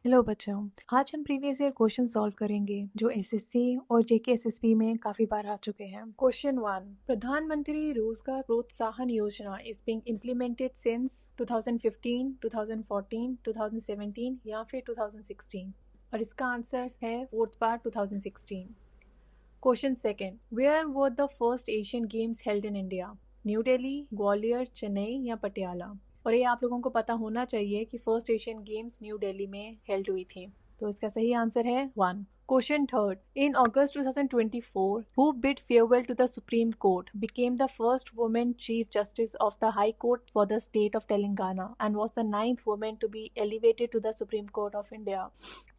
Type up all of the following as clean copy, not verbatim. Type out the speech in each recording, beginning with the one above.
Hello बच्चों। आज हम प्रीवियस ईयर क्वेश्चन सॉल्व करेंगे जो एसएससी और जेके एसएसबी में काफी बार आ चुके हैं। क्वेश्चन 1, प्रधानमंत्री रोजगार प्रोत्साहन योजना इज बीइंग इम्प्लीमेंटेड सिंस 2015, 2014, 2017 या फिर 2016, और इसका आंसर है fourth part 2016। Question second, where were the first Asian Games held in India? New Delhi, Gwalior, Chennai या पटियाला? और ये आप लोगों को पता होना चाहिए कि first Asian games new Delhi में हेल्ड हुई थी। तो इसका सही आंसर है 1। Question third, in August 2024, who bid farewell to the Supreme Court became the first woman chief justice of the high court for the state of Telangana and was the 9th woman to be elevated to the Supreme Court of India?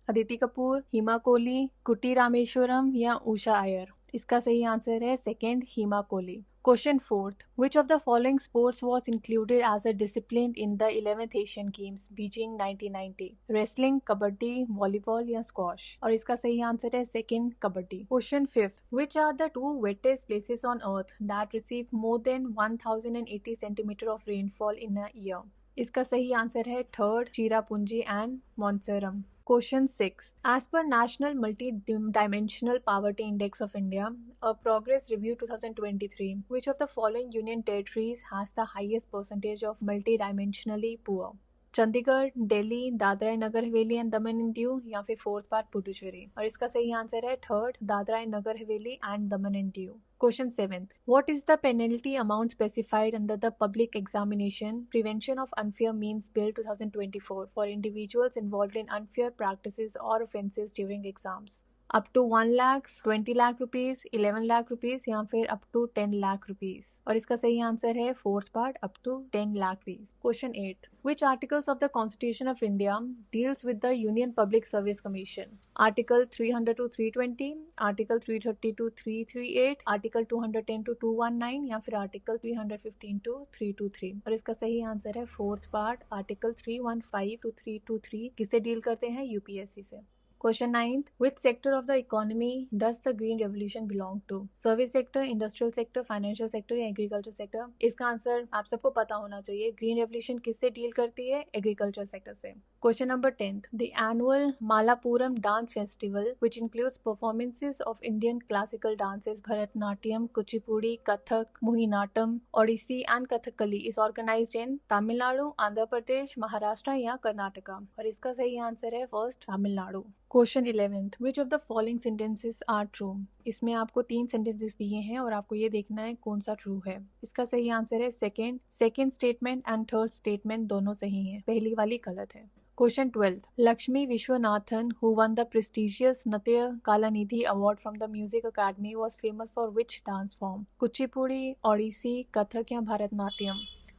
Aditi Kapoor, Hima Kohli, Kutty Rameshwaram या उषा अय्यर? इसका सही answer है second, Hima Kohli. Question fourth, which of the following sports was included as a discipline in the 11th Asian Games Beijing 1990? Wrestling, kabaddi, volleyball या squash? और इसका सही answer है second, kabaddi. Question fifth, which are the 2 wettest places on earth that receive more than 1080 centimeter of rainfall in a year? इसका सही answer है third, Cherrapunji and Mawsynram. Question 6. As per National Multi-Dimensional Poverty Index of India, a Progress Review 2023, which of the following union territories has the highest percentage of multi-dimensionally poor? Chandigarh, Delhi, Dadra Nagar Haveli and Daman and Diu या फिर fourth part Puducherry? और इसका सही answer है third, Dadra Nagar Haveli and Daman and Diu. Question 7. What is the penalty amount specified under the Public Examination Prevention of Unfair Means Bill 2024 for individuals involved in unfair practices or offences during exams? Up to 1 lakh, 20 lakh rupees, 11 lakh rupees या फिर up to 10 lakh rupees? और इसका सही answer है fourth part, up to 10 lakh rupees. Question 8. Which articles of the Constitution of India deals with the Union Public Service Commission? Article 300 to 320, Article 330 to 338, Article 210 to 219 या फिर Article 315 to 323? और इसका सही answer है फोर्थ पार्ट, Article 315 to 323। किससे deal करते हैं? UPSC से। Question 9th, which sector of the economy does the green revolution belong to? Service sector, industrial sector, financial sector या एग्रीकल्चर सेक्टर? इसका आंसर आप सबको पता होना चाहिए। ग्रीन रेवोल्यूशन किससे डील करती है? एग्रीकल्चर सेक्टर से। Question number 10th, the annual Malapuram Dance Festival, which includes performances of Indian classical dances Bharatnatyam, Kuchipudi, Kathak, Mohiniyattam, Odissi and Kathakali is organized in Tamil Nadu, Andhra Pradesh, Maharashtra या कर्नाटका? और इसका सही answer है first, Tamil Nadu. Question 11th, which of the following sentences are true? इसमें आपको 3 sentences दिए हैं और आपको ये देखना है कौन सा ट्रू है। इसका सही आंसर है second statement and third statement दोनों सही हैं, पहली वाली गलत है। Question 12. Lakshmi Vishwanathan, who won the prestigious Natya Kalanidhi Award from the Music Academy, was famous for which dance form? Kuchipudi, Odissi, Kathak या भरतनाट्यम?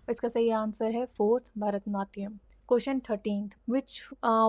इसका सही आंसर है fourth, Bharatanatyam. Question 13th.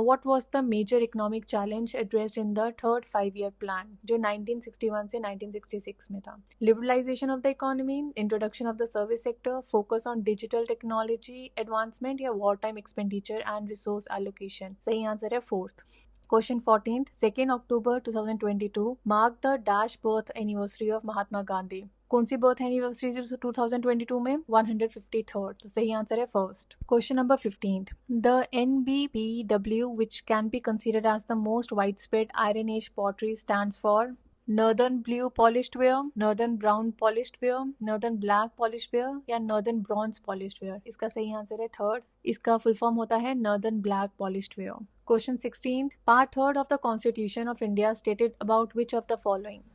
What was the major economic challenge addressed in the third 5-year plan जो 1961 से 1966 में था? Liberalization of the economy, introduction of the service sector, focus on digital technology advancement या wartime expenditure and resource allocation? सही answer है fourth. Question 14th. 2nd October 2022 marked the dash birth anniversary of Mahatma Gandhi. कौन सी birth anniversary 2022 में? 153rd। तो सही answer है first. Question number 15th. The NBPW, which can be considered as the most widespread Iron Age pottery, stands for Northern Blue Polished Ware, Northern Brown Polished Ware, Northern Black Polished Ware या Northern Bronze Polished Ware? इसका सही answer है third, इसका full form होता है Northern Black Polished Ware। Question 16th. Part 3rd of the Constitution of India stated about which of the following?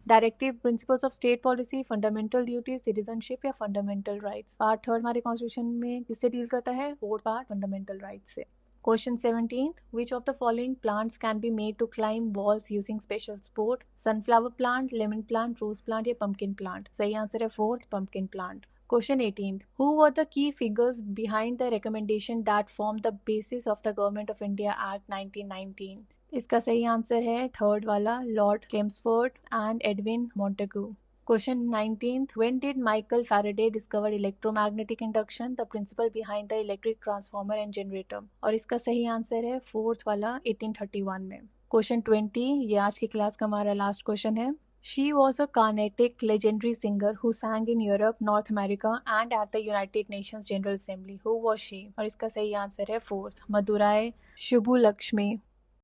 Directive principles of state policy, fundamental duty, citizenship या fundamental rights? Part 3rd हमारे constitution में किससे deal करता है? Fourth part, fundamental rights से। Question 17th. Which of the following plants can be made to climb walls using special support? Sunflower plant, lemon plant, rose plant या pumpkin plant? सही answer है fourth, pumpkin plant। Question 18th. Who were the key figures behind the recommendation that formed the basis of the Government of India Act 1919? इसका सही answer है third वाला, Lord Chelmsford and Edwin Montagu. Question 19th. When did Michael Faraday discover electromagnetic induction, the principle behind the electric transformer and generator? और इसका सही answer है fourth वाला, 1831 में। Question 20. ये आज की क्लास का हमारा लास्ट क्वेश्चन है। She was a Carnatic legendary singer who sang in Europe, North America and at the United Nations General Assembly. Who was she? और इसका सही आंसर है फोर्थ, मदुराई शुभुलक्ष्मी।